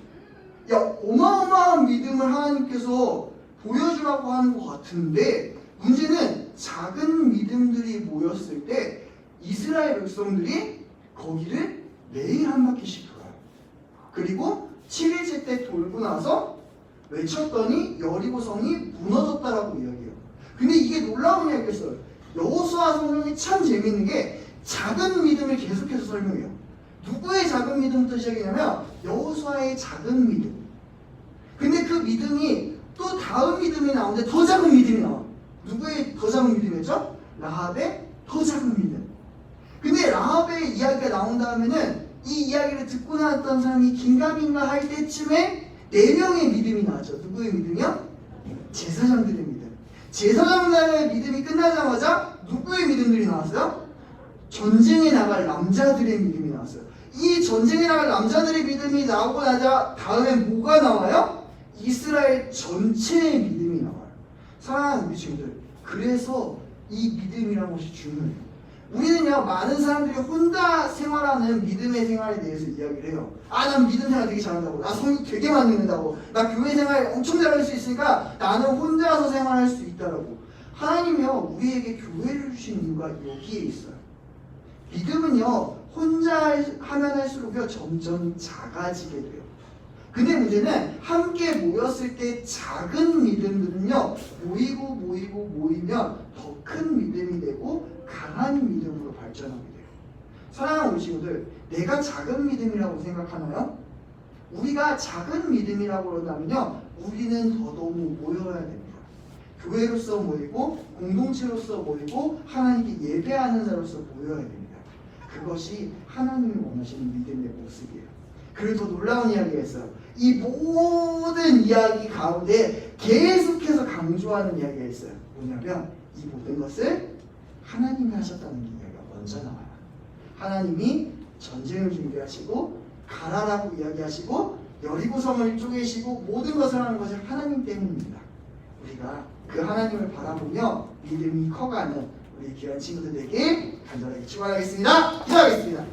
야, 어마어마한 믿음을 하나님께서 보여주라고 하는 것 같은데 문제는 작은 믿음들이 모였을 때 이스라엘 백성들이 거기를 매일 한 바퀴씩 돌아요. 그리고 7일째 때 돌고 나서 외쳤더니 여리고성이 무너졌다라고 이야기해요. 근데 이게 놀라운 이야기였어요. 여호수아 성경이 참 재밌는 게 작은 믿음을 계속해서 설명해요. 누구의 작은 믿음부터 시작이냐면 여호수아의 작은 믿음. 근데 그 믿음이 또 다음 믿음이 나오는데 더 작은 믿음이 나와. 누구의 더 작은 믿음이었죠? 라합의 더 작은 믿음. 근데 라합의 이야기가 나온 다음에는 이 이야기를 듣고 나왔던 사람이 긴가민가 할 때쯤에 4명의 믿음이 나왔죠. 누구의 믿음이요? 제사장들의 믿음. 제사장들의 믿음이 끝나자마자 누구의 믿음들이 나왔어요? 전쟁에 나갈 남자들의 믿음이 나왔어요. 이 전쟁에 나갈 남자들의 믿음이 나오고 나자 다음에 뭐가 나와요? 이스라엘 전체의 믿음이 나와요. 사랑하는 우리 친구들, 그래서 이 믿음이라는 것이 중요해요. 우리는요, 많은 사람들이 혼자 생활하는 믿음의 생활에 대해서 이야기를 해요. 난 믿음 생활 되게 잘한다고, 나 성경 되게 많이 읽는다고, 나 교회 생활 엄청 잘할 수 있으니까 나는 혼자서 생활할 수 있다라고. 하나님이요, 우리에게 교회를 주신 이유가 여기에 있어요. 믿음은요, 혼자 하면 할수록요 점점 작아지게 돼요. 근데 문제는 함께 모였을 때 작은 믿음들은요, 모이면 더 큰 믿음이 되고 강한 믿음으로 발전하게 돼요. 사랑하는 우리 친구들, 내가 작은 믿음이라고 생각하나요? 우리가 작은 믿음이라고 그런다면요, 우리는 더더욱 모여야 됩니다. 교회로서 모이고 공동체로서 모이고 하나님께 예배하는 자로서 모여야 됩니다. 그것이 하나님이 원하시는 믿음의 모습이에요. 그리고 더 놀라운 이야기가 있어요. 이 모든 이야기 가운데 계속해서 강조하는 이야기가 있어요. 뭐냐면 이 모든 것을 하나님이 하셨다는 이야기가 먼저 나와요. 하나님이 전쟁을 준비하시고 가라라고 이야기하시고 여리고성을 쪼개시고 모든 것을 하는 것이 하나님 때문입니다. 우리가 그 하나님을 바라보며 믿음이 커가는 우리 귀한 친구들 되길 간절하게 축원하겠습니다. 기도하겠습니다.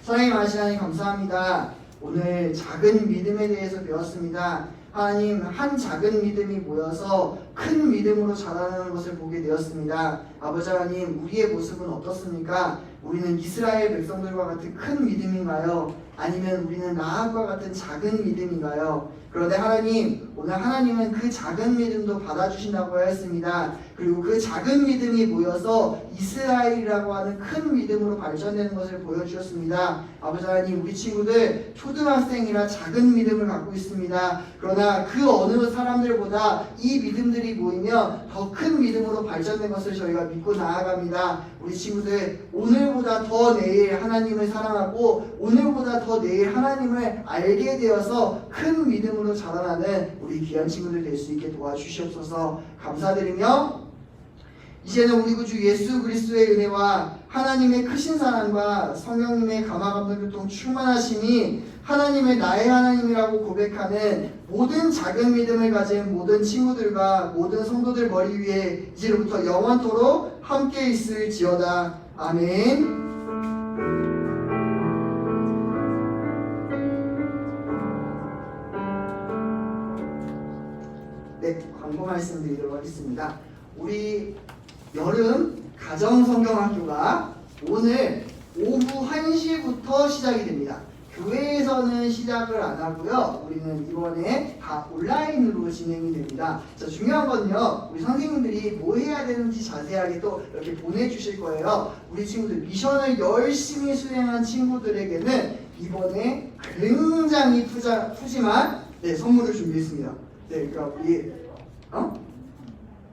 사랑의 많으신 하나님 감사합니다. 오늘 작은 믿음에 대해서 배웠습니다. 하나님, 한 작은 믿음이 모여서 큰 믿음으로 자라나는 것을 보게 되었습니다. 아버지 하나님, 우리의 모습은 어떻습니까? 우리는 이스라엘 백성들과 같은 큰 믿음인가요? 아니면 우리는 라합과 같은 작은 믿음인가요? 그런데 하나님, 오늘 하나님은 그 작은 믿음도 받아주신다고 하였습니다. 그리고 그 작은 믿음이 모여서 이스라엘이라고 하는 큰 믿음으로 발전되는 것을 보여주셨습니다. 아버지 하나님, 우리 친구들 초등학생이라 작은 믿음을 갖고 있습니다. 그러나 그 어느 사람들보다 이 믿음들이 모이면 더 큰 믿음으로 발전된 것을 저희가 믿고 나아갑니다. 우리 친구들, 오늘보다 더 내일 하나님을 사랑하고 오늘보다 더 내일 하나님을 알게 되어서 큰 믿음으로 자라나는 우리 귀한 친구들 될 수 있게 도와주시옵소서. 감사드리며 이제는 우리 구주 예수 그리스도의 은혜와 하나님의 크신 사랑과 성령님의 감화감동교통 충만하심이 하나님의 나의 하나님이라고 고백하는 모든 작은 믿음을 가진 모든 친구들과 모든 성도들 머리 위에 이제부터 영원토록 함께 있을지어다. 아멘. 네, 광고 말씀드리도록 하겠습니다. 우리 여름 가정성경학교가 오늘 오후 1시부터 시작이 됩니다. 교회에서는 시작을 안 하고요. 우리는 이번에 다 온라인으로 진행이 됩니다. 자, 중요한 건요, 우리 선생님들이 뭐 해야 되는지 자세하게 또 이렇게 보내주실 거예요. 우리 친구들 미션을 열심히 수행한 친구들에게는 이번에 굉장히 푸짐한 선물을 준비했습니다. 네, 그러니까 우리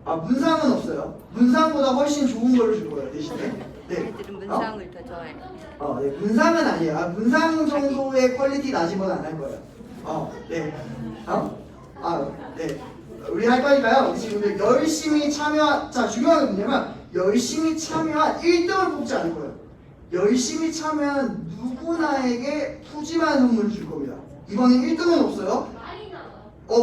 문상은 없어요. 문상보다 훨씬 좋은 걸 줄 거예요, 대신에. 네. 애들은 문상을 더 좋아해. 네, 문상은 아니에요. 문상 정도의 퀄리티 낮이면 안 할 거예요. 네. 네. 우리 할 거니까요. 우리 친구들 열심히 자, 중요한 건 뭐냐면, 열심히 참여한 1등을 뽑지 않을 거예요. 열심히 참여한 누구나에게 푸짐한 선물을 줄 겁니다. 이번에 1등은 없어요.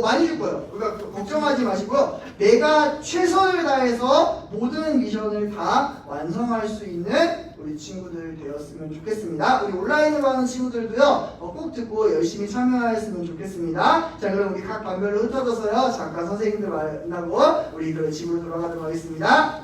많이 줄 거예요. 그러니까 걱정하지 마시고요. 내가 최선을 다해서 모든 미션을 다 완성할 수 있는 우리 친구들 되었으면 좋겠습니다. 우리 온라인으로 하는 친구들도요, 꼭 듣고 열심히 참여하였으면 좋겠습니다. 자, 그럼 우리 각 반별로 흩어져서요, 잠깐 선생님들 만나고 우리 집으로 돌아가도록 하겠습니다.